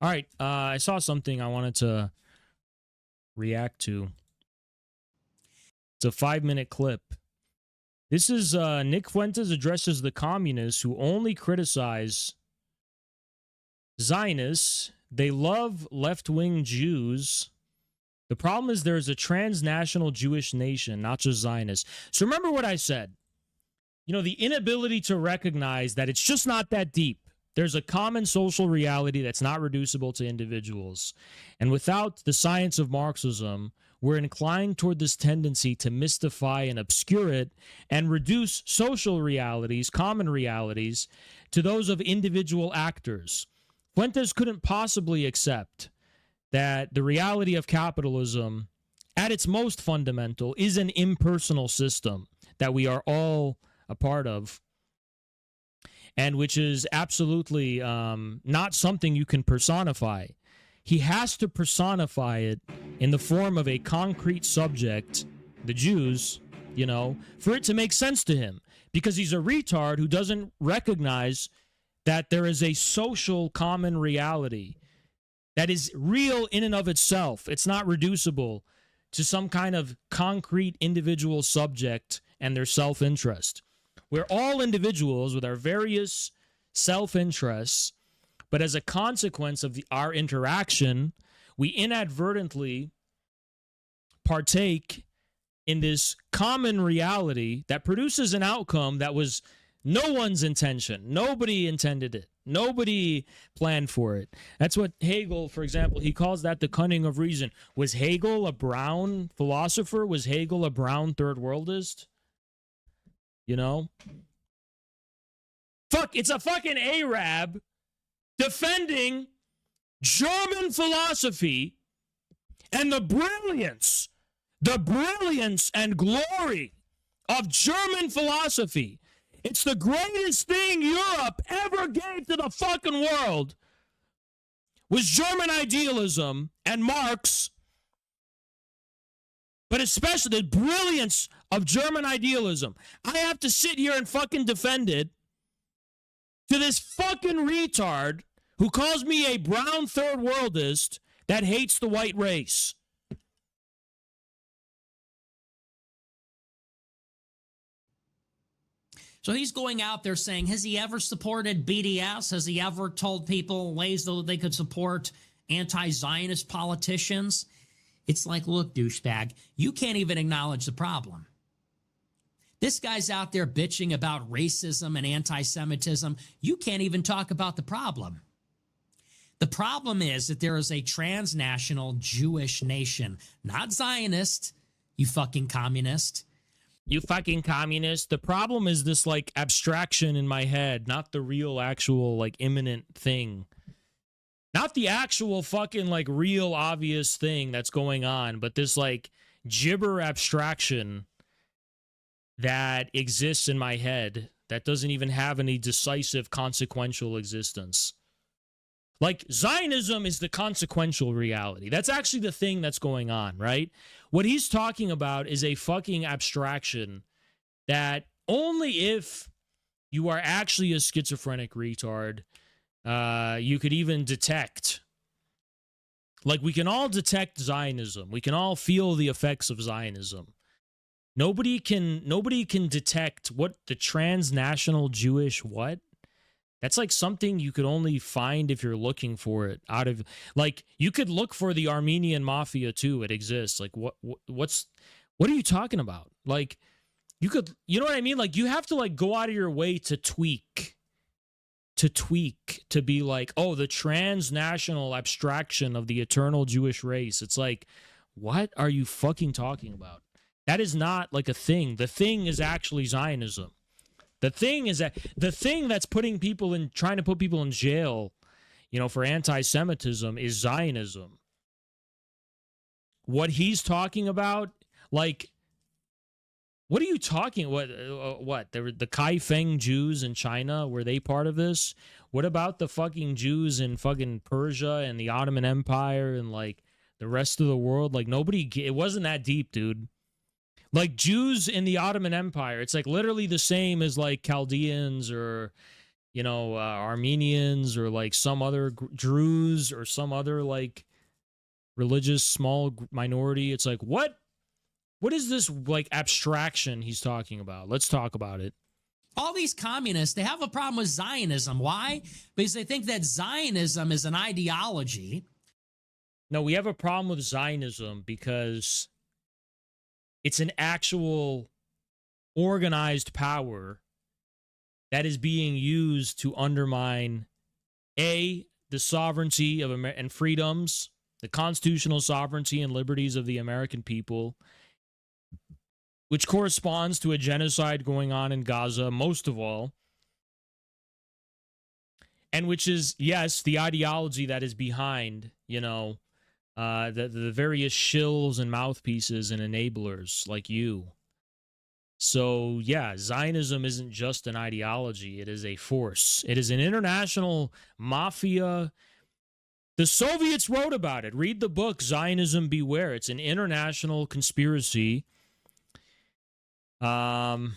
All right, I saw something I wanted to react to. It's a 5-minute clip. This is Nick Fuentes addresses the communists who only criticize Zionists. They love left-wing Jews. The problem is there's a transnational Jewish nation, not just Zionists. So remember what I said. You know, the inability to recognize that it's just not that deep. There's a common social reality that's not reducible to individuals. And without the science of Marxism, we're inclined toward this tendency to mystify and obscure it and reduce social realities, common realities, to those of individual actors. Fuentes couldn't possibly accept that the reality of capitalism, at its most fundamental, is an impersonal system that we are all a part of, and which is absolutely not something you can personify. He has to personify it in the form of a concrete subject, the Jews, you know, for it to make sense to him, because he's a retard who doesn't recognize that there is a social common reality that is real in and of itself. It's not reducible to some kind of concrete individual subject and their self-interest. We're all individuals with our various self-interests, but as a consequence of our interaction, we inadvertently partake in this common reality that produces an outcome that was no one's intention. Nobody intended it. Nobody planned for it. That's what Hegel, for example, he calls that the cunning of reason. Was Hegel a brown philosopher? Was Hegel a brown third worldist? You know? Fuck, it's a fucking Arab defending German philosophy and the brilliance and glory of German philosophy. It's the greatest thing Europe ever gave to the fucking world was German idealism and Marx, but especially the brilliance of German idealism. I have to sit here and fucking defend it to this fucking retard who calls me a brown third worldist that hates the white race. So he's going out there saying, has he ever supported BDS? Has he ever told people ways that they could support anti-Zionist politicians? It's like, look, douchebag, you can't even acknowledge the problem. This guy's out there bitching about racism and anti-Semitism. You can't even talk about the problem. The problem is that there is a transnational Jewish nation, not Zionist, you fucking communist. You fucking communist. The problem is this like abstraction in my head, not the real actual like imminent thing. Not the actual fucking like real obvious thing that's going on, but this like gibber abstraction that exists in my head that doesn't even have any decisive consequential existence. Like Zionism is the consequential reality. That's actually the thing that's going on, right? What he's talking about is a fucking abstraction that only if you are actually a schizophrenic retard, you could even detect. Like we can all detect Zionism. We can all feel the effects of Zionism. Nobody can detect what the transnational Jewish what? That's like something you could only find if you're looking for it out of like you could look for the Armenian mafia too. It exists. Like what are you talking about? Like you could, you know what I mean? Like you have to like go out of your way to tweak to be like, oh, the transnational abstraction of the eternal Jewish race. It's like, what are you fucking talking about? That is not like a thing. The thing is actually Zionism. The thing is that the thing that's putting people in, trying to put people in jail, you know, for anti-Semitism is Zionism. What he's talking about, like, what are you talking? What? The Kaifeng Jews in China, were they part of this? What about the fucking Jews in fucking Persia and the Ottoman Empire and like the rest of the world? Like nobody, it wasn't that deep, dude. Like Jews in the Ottoman Empire, it's like literally the same as like Chaldeans or, Armenians or like some other Druze or some other like religious small minority. It's like, what is this like abstraction he's talking about? Let's talk about it. All these communists, they have a problem with Zionism. Why? Because they think that Zionism is an ideology. No, we have a problem with Zionism because it's an actual organized power that is being used to undermine the sovereignty of and freedoms, the constitutional sovereignty and liberties of the American people, which corresponds to a genocide going on in Gaza, most of all, and which is, yes, the ideology that is behind, the various shills and mouthpieces and enablers like you. So, yeah, Zionism isn't just an ideology. It is a force. It is an international mafia. The Soviets wrote about it. Read the book, Zionism Beware. It's an international conspiracy. Led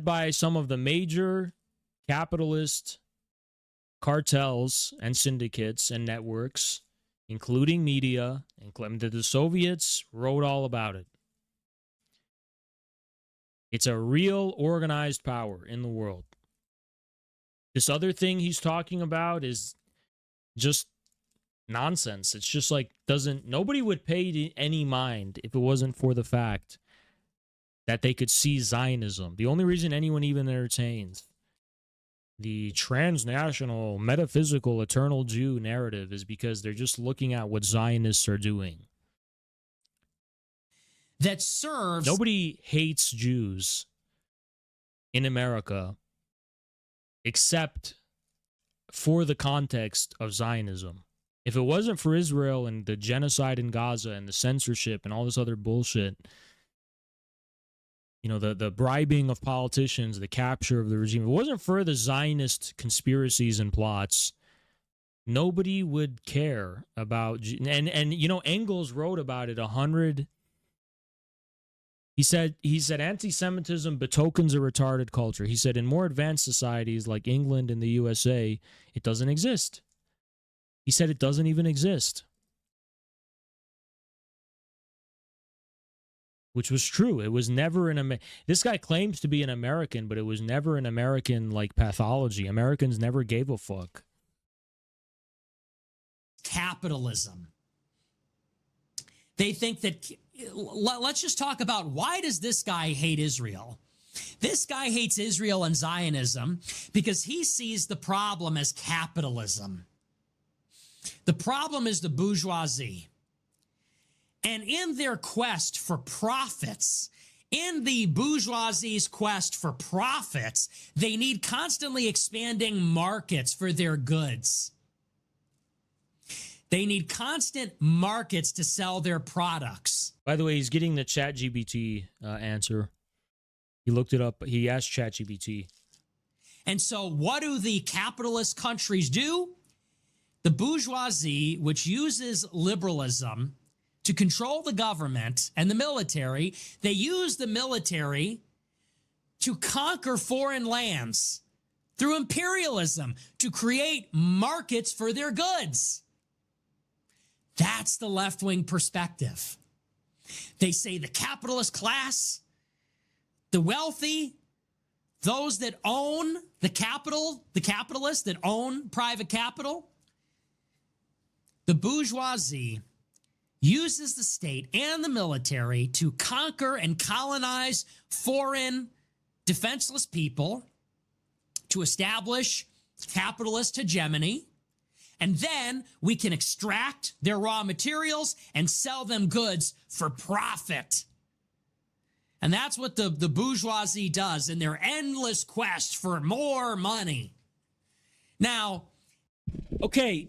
by some of the major capitalist cartels and syndicates and networks, including media, and the Soviets wrote all about it. It's a real organized power in the world. This other thing he's talking about is just nonsense. It's just like nobody would pay any mind if it wasn't for the fact that they could see Zionism. The only reason anyone even entertains the transnational, metaphysical, eternal Jew narrative is because they're just looking at what Zionists are doing. That serves... Nobody hates Jews in America except for the context of Zionism. If it wasn't for Israel and the genocide in Gaza and the censorship and all this other bullshit, the bribing of politicians, the capture of the regime, if it wasn't for the Zionist conspiracies and plots, nobody would care about... And Engels wrote about it 100... He said anti-Semitism betokens a retarded culture. He said in more advanced societies like England and the USA, it doesn't exist. He said it doesn't even exist. Which was true. It was never this guy claims to be an American, but it was never an American like pathology. Americans never gave a fuck. Capitalism. They think that... Let's just talk about, why does this guy hate Israel? This guy hates Israel and Zionism because he sees the problem as capitalism. The problem is the bourgeoisie. And in their quest for profits, in the bourgeoisie's quest for profits, they need constantly expanding markets for their goods. They need constant markets to sell their products. By the way, he's getting the ChatGPT answer. He looked it up. He asked ChatGPT. And so what do the capitalist countries do? The bourgeoisie, which uses liberalism to control the government and the military, they use the military to conquer foreign lands through imperialism, to create markets for their goods. That's the left-wing perspective. They say the capitalist class, the wealthy, those that own the capital, the capitalists that own private capital, the bourgeoisie uses the state and the military to conquer and colonize foreign defenseless people, to establish capitalist hegemony, and then we can extract their raw materials and sell them goods for profit. And that's what the bourgeoisie does in their endless quest for more money. Now, okay,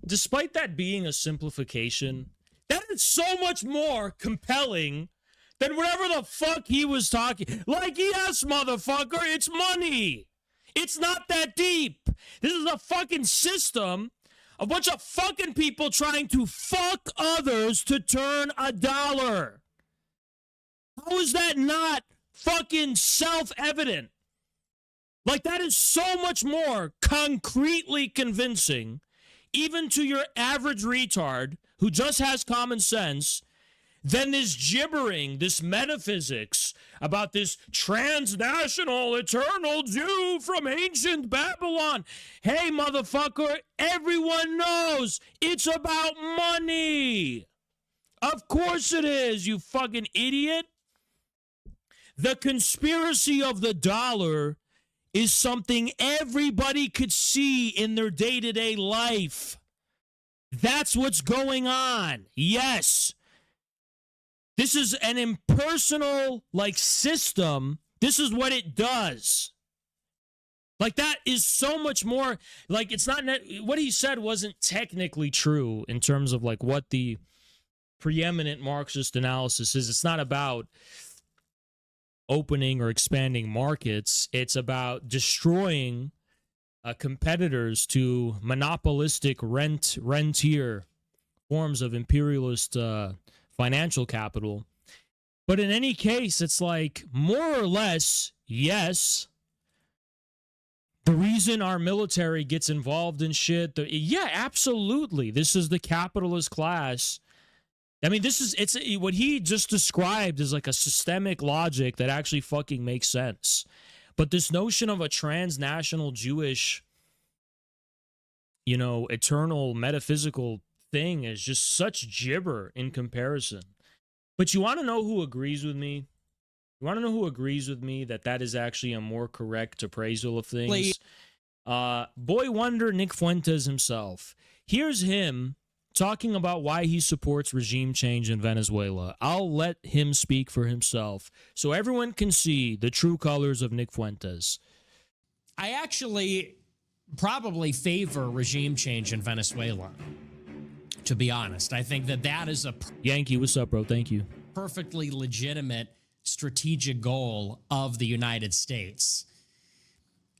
despite that being a simplification, that is so much more compelling than whatever the fuck he was talking. Like, yes, motherfucker, it's money. It's not that deep. This is a fucking system, a bunch of fucking people trying to fuck others to turn a dollar. How is that not fucking self-evident. Like, that is so much more concretely convincing, even to your average retard who just has common sense, than this gibbering, this metaphysics about this transnational eternal Jew from ancient Babylon. Hey, motherfucker, everyone knows it's about money. Of course it is, you fucking idiot. The conspiracy of the dollar is something everybody could see in their day-to-day life. That's what's going on. Yes. This is an impersonal, system. This is what it does. That is so much more, it's not, what he said wasn't technically true in terms of, what the preeminent Marxist analysis is. It's not about opening or expanding markets. It's about destroying competitors to monopolistic rentier forms of imperialist financial capital. But in any case, it's more or less, yes, the reason our military gets involved in shit, yeah, absolutely. This is the capitalist class. I mean, it's what he just described is a systemic logic that actually fucking makes sense. But this notion of a transnational Jewish, eternal metaphysical thing is just such gibber in comparison. But you want to know who agrees with me? You want to know who agrees with me that is actually a more correct appraisal of things? Boy wonder Nick Fuentes himself. Here's him talking about why he supports regime change in Venezuela. I'll let him speak for himself so everyone can see the true colors of Nick Fuentes. I actually probably favor regime change in Venezuela, to be honest. I think that is a Yankee, what's up, bro? Thank you. Perfectly legitimate strategic goal of the United States.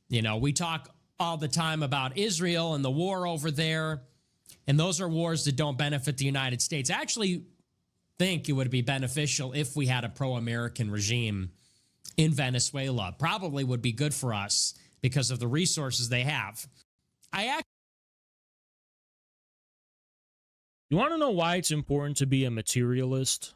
We talk all the time about Israel and the war over there, and those are wars that don't benefit the United States. I actually think it would be beneficial if we had a pro-American regime in Venezuela. Probably would be good for us because of the resources they have. You want to know why it's important to be a materialist?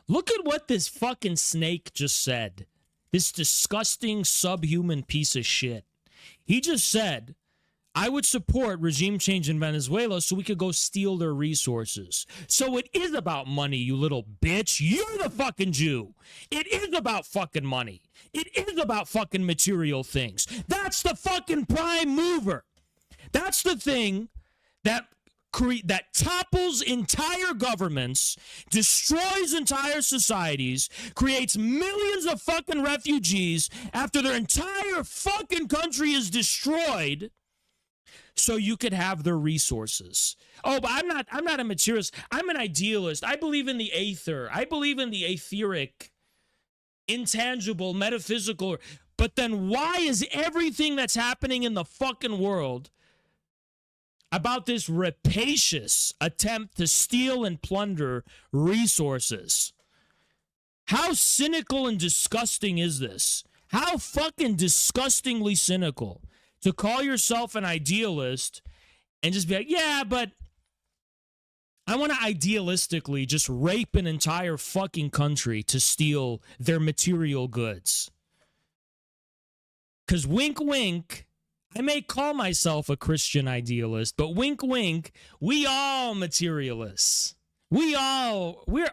Look at what this fucking snake just said. This disgusting subhuman piece of shit. He just said, I would support regime change in Venezuela so we could go steal their resources. So it is about money, you little bitch. You're the fucking Jew. It is about fucking money. It is about fucking material things. That's the fucking prime mover. That's the thing that topples entire governments, destroys entire societies, creates millions of fucking refugees after their entire fucking country is destroyed, so you could have their resources. Oh, but I'm not a materialist. I'm an idealist. I believe in the aether. I believe in the etheric, intangible, metaphysical. But then why is everything that's happening in the fucking world about this rapacious attempt to steal and plunder resources? How cynical and disgusting is this? How fucking disgustingly cynical to call yourself an idealist and just be like, yeah, but I want to idealistically just rape an entire fucking country to steal their material goods. Because wink, wink, I may call myself a Christian idealist, but wink, wink, we all materialists. We're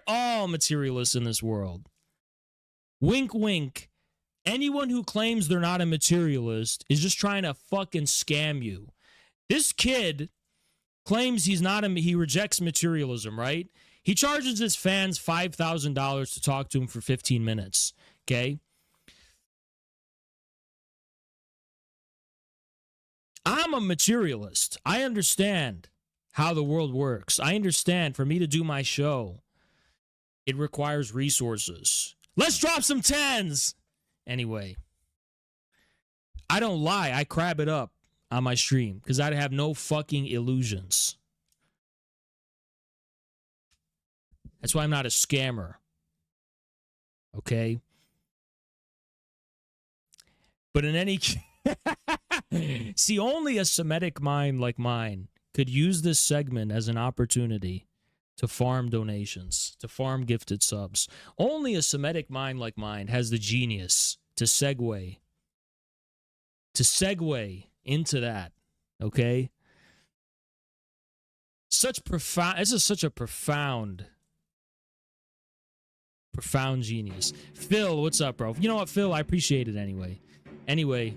all materialists in this world. Wink, wink. Anyone who claims they're not a materialist is just trying to fucking scam you. This kid claims he rejects materialism, right? He charges his fans $5,000 to talk to him for 15 minutes, okay? I'm a materialist. I understand how the world works. I understand for me to do my show, it requires resources. Let's drop some tens. Anyway, I don't lie. I crab it up on my stream because I have no fucking illusions. That's why I'm not a scammer. Okay? But in any see, only a Semitic mind like mine could use this segment as an opportunity to farm donations, to farm gifted subs. Only a Semitic mind like mine has the genius to segue into that. Okay? This is such a profound genius. Phil, what's up, bro? You know what, Phil? I appreciate it anyway. Anyway.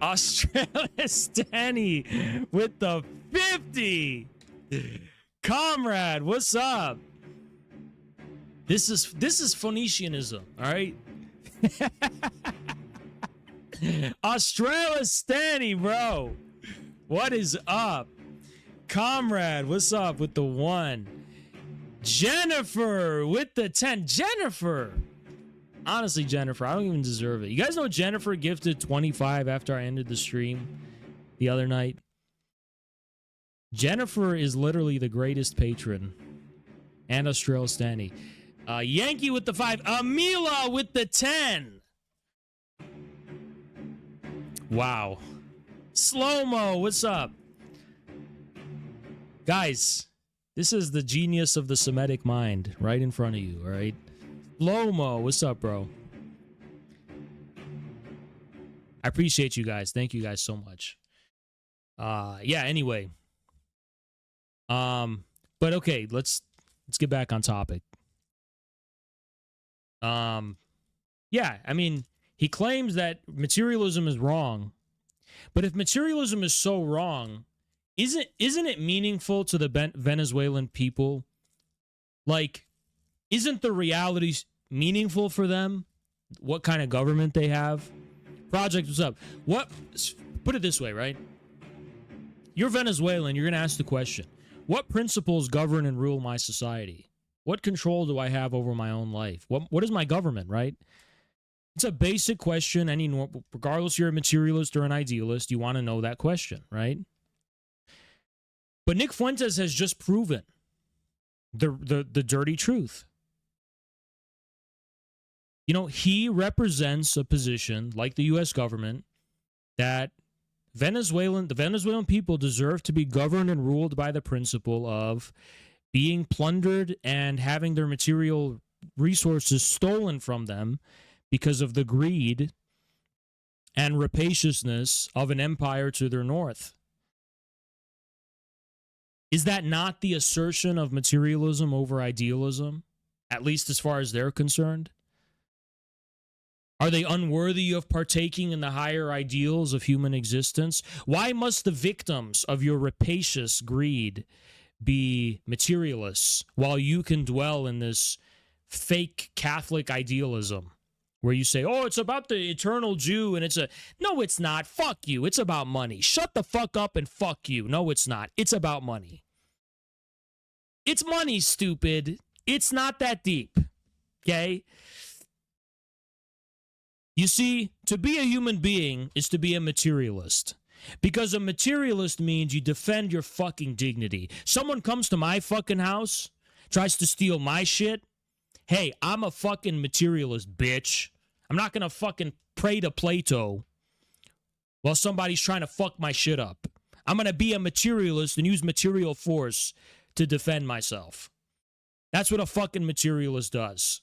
Australia Stanny with the 50. Comrade, what's up? This is Phoenicianism, all right? Australia Stanny, bro. What is up? Comrade, what's up with the 1? Jennifer with the 10. Jennifer. Honestly, Jennifer, I don't even deserve it. You guys know Jennifer gifted 25 after I ended the stream the other night? Jennifer is literally the greatest patron. And Australia Stanny. Yankee with the 5. Amila with the 10. Wow. Slow-mo, what's up? Guys, this is the genius of the Semitic mind right in front of you, all right? Slow-mo, what's up, bro? I appreciate you guys. Thank you guys so much. Yeah, anyway. But okay, let's get back on topic. Yeah, I mean, he claims that materialism is wrong. But if materialism is so wrong, isn't it meaningful to the Venezuelan people? Like, isn't the reality meaningful for them? What kind of government they have? Project, what's up? Put it this way, right? You're Venezuelan, you're going to ask the question, what principles govern and rule my society? What control do I have over my own life? What is my government, right? It's a basic question. Regardless if you're a materialist or an idealist, you want to know that question, right? But Nick Fuentes has just proven the dirty truth. You know, he represents a position, like the U.S. government, that the Venezuelan people deserve to be governed and ruled by the principle of being plundered and having their material resources stolen from them because of the greed and rapaciousness of an empire to their north. Is that not the assertion of materialism over idealism, at least as far as they're concerned? Are they unworthy of partaking in the higher ideals of human existence? Why must the victims of your rapacious greed be materialists while you can dwell in this fake Catholic idealism where you say, oh, it's about the eternal Jew, and no, it's not. Fuck you. It's about money. Shut the fuck up and fuck you. No, it's not. It's about money. It's money, stupid. It's not that deep. Okay? You see, to be a human being is to be a materialist. Because a materialist means you defend your fucking dignity. Someone comes to my fucking house, tries to steal my shit. Hey, I'm a fucking materialist, bitch. I'm not gonna fucking pray to Plato while somebody's trying to fuck my shit up. I'm gonna be a materialist and use material force to defend myself. That's what a fucking materialist does.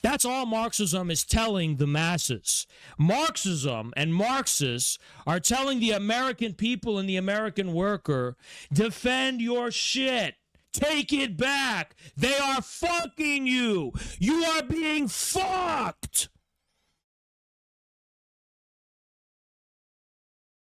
That's all Marxism is telling the masses. Marxism and Marxists are telling the American people and the American worker, defend your shit. Take it back. They are fucking you. You are being fucked.